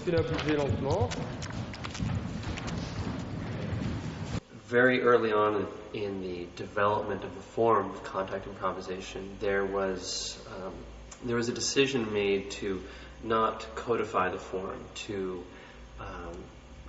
tu la bouger lentement. Very early on in the development of the form of contact improvisation, there was a decision made to not codify the form, to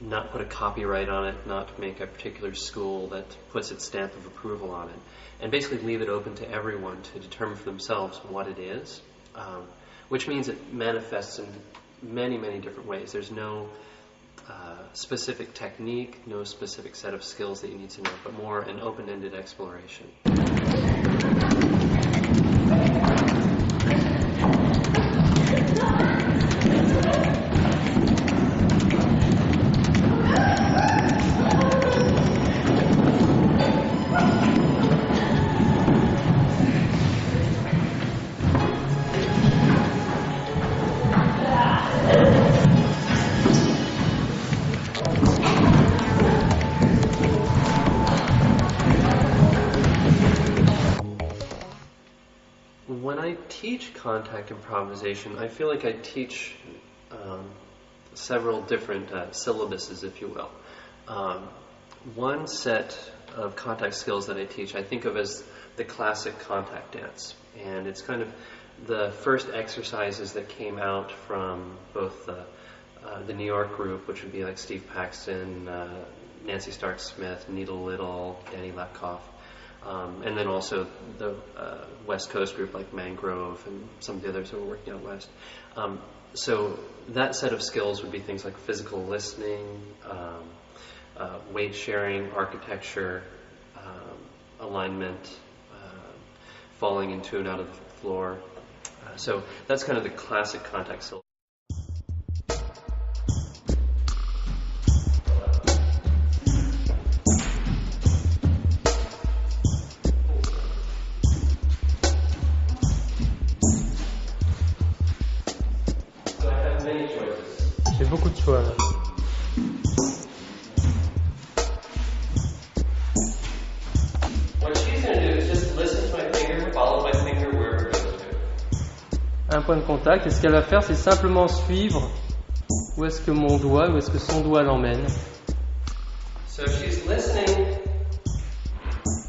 not put a copyright on it, not make a particular school that puts its stamp of approval on it, and basically leave it open to everyone to determine for themselves what it is, which means it manifests in many, many different ways. There's no specific technique, no specific set of skills that you need to know, but more an open-ended exploration. When I teach contact improvisation, I feel like I teach several different syllabuses, if you will. One set of contact skills that I teach I think of as the classic contact dance, and it's kind of the first exercises that came out from both the New York group, which would be like Stiv, Pekston, Nancy Stark-Smith, Nita Little, Danny Lepkoff. And then also the West Coast group like Mangrove and some of the others who are working out west. So that set of skills would be things like physical listening, weight sharing, architecture, alignment, falling in tune out of the floor. So that's kind of the classic contact skill. J'ai beaucoup de choix là. What she's going to do is just listen to my finger, follow my finger wherever it goes to. Un point de contact, et ce qu'elle va faire, c'est simplement suivre où est-ce que mon doigt, où est-ce que son doigt l'emmène. So she's listening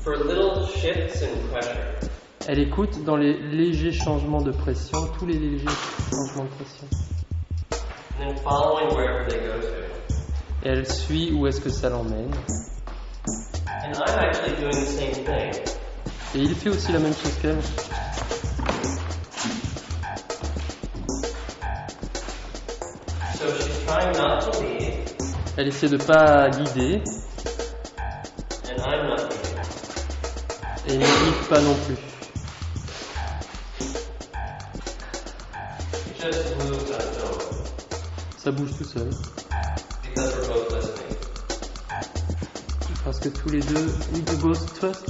for little shifts in pressure. Elle écoute dans les légers changements de pression, tous les légers changements de pression. And then following wherever they go to. Et elle suit où est-ce que ça l'emmène. And I'm actually doing the same thing. Et il fait aussi la même chose qu'elle. So she's trying not to lead. Elle essaie de pas guider. And I'm not leading. Et il ne guide pas non plus. It just moves on its own. Ça bouge tout seul. Because we're both listening. Parce que tous les deux, we do both trust.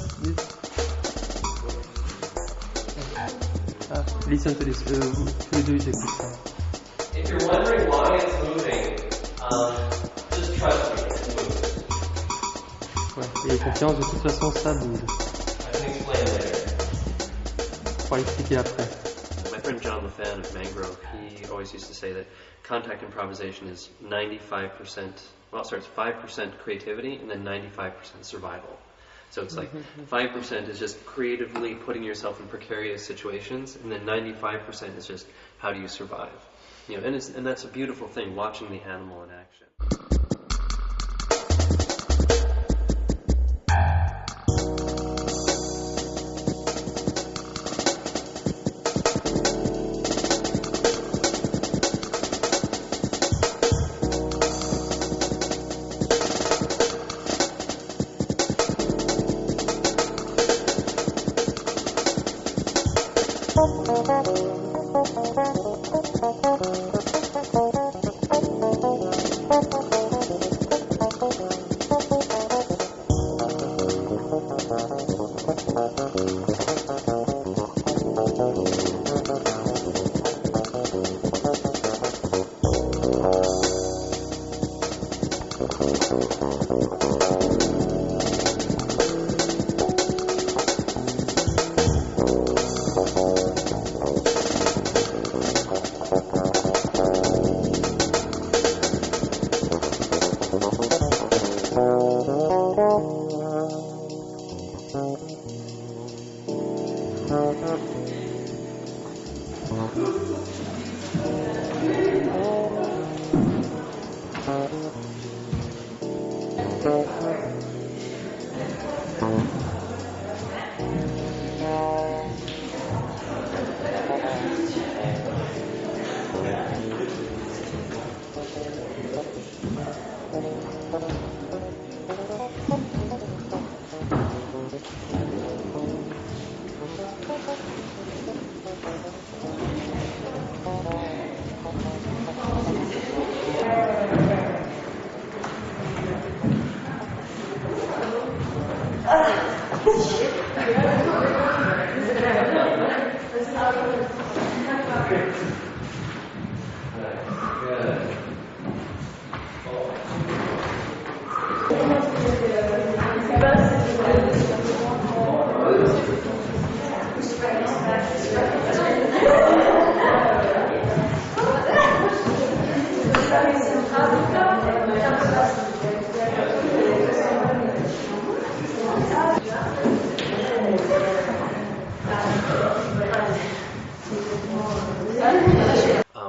Ah, listen to this. Tous les deux ils écoutent ça. If you're wondering why it's moving, just trust me, it moves. Ouais, et confiance, de toute façon ça bouge. I can explain later. On pourra expliquer après. My friend John LaFan of Mangrove, he always used to say that contact improvisation is 95%, well, sorry, it's 5% creativity and then 95% survival. So it's like 5% is just creatively putting yourself in precarious situations, and then 95% is just how do you survive. You know, and that's a beautiful thing, watching the animal in action.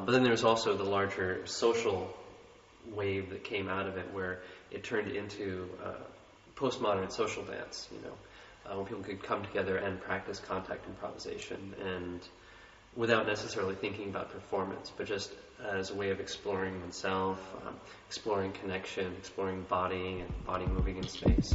But then there's also the larger social wave that came out of it, where it turned into postmodern social dance, when people could come together and practice contact improvisation, and without necessarily thinking about performance, but just as a way of exploring oneself, exploring connection, exploring body and body moving in space.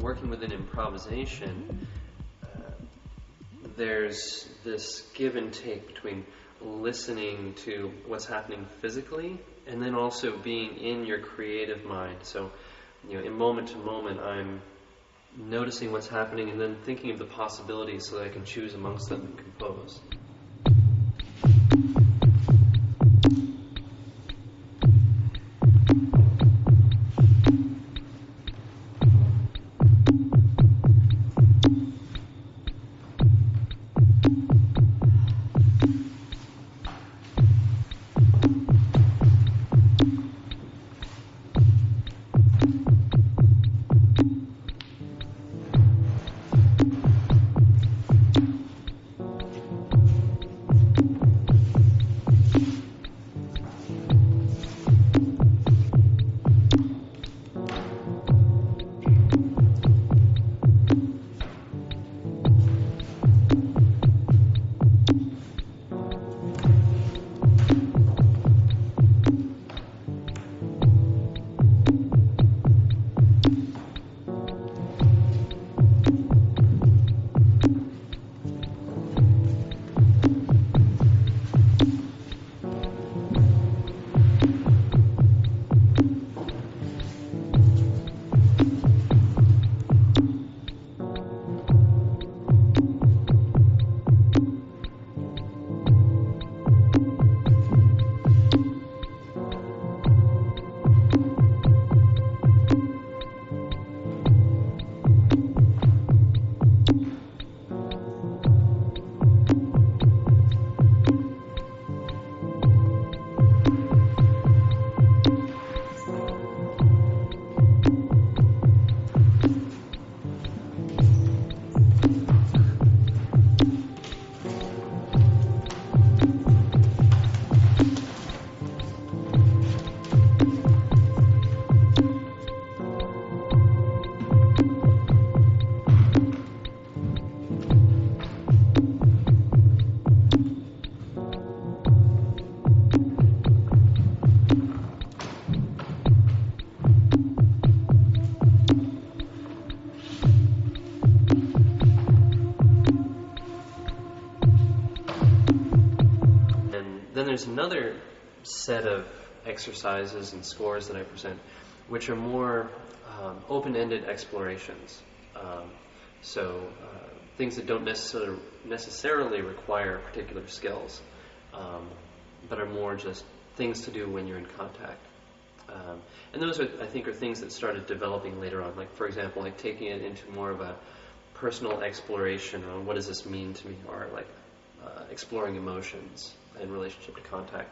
Working within improvisation, there's this give and take between listening to what's happening physically and then also being in your creative mind. So, in moment to moment, I'm noticing what's happening and then thinking of the possibilities so that I can choose amongst them and compose. there's another set of exercises and scores that I present, which are more open-ended explorations. Things that don't necessarily require particular skills, but are more just things to do when you're in contact. And those I think are things that started developing later on. Like, for example, like taking it into more of a personal exploration on what does this mean to me, or like exploring emotions in relationship to contact.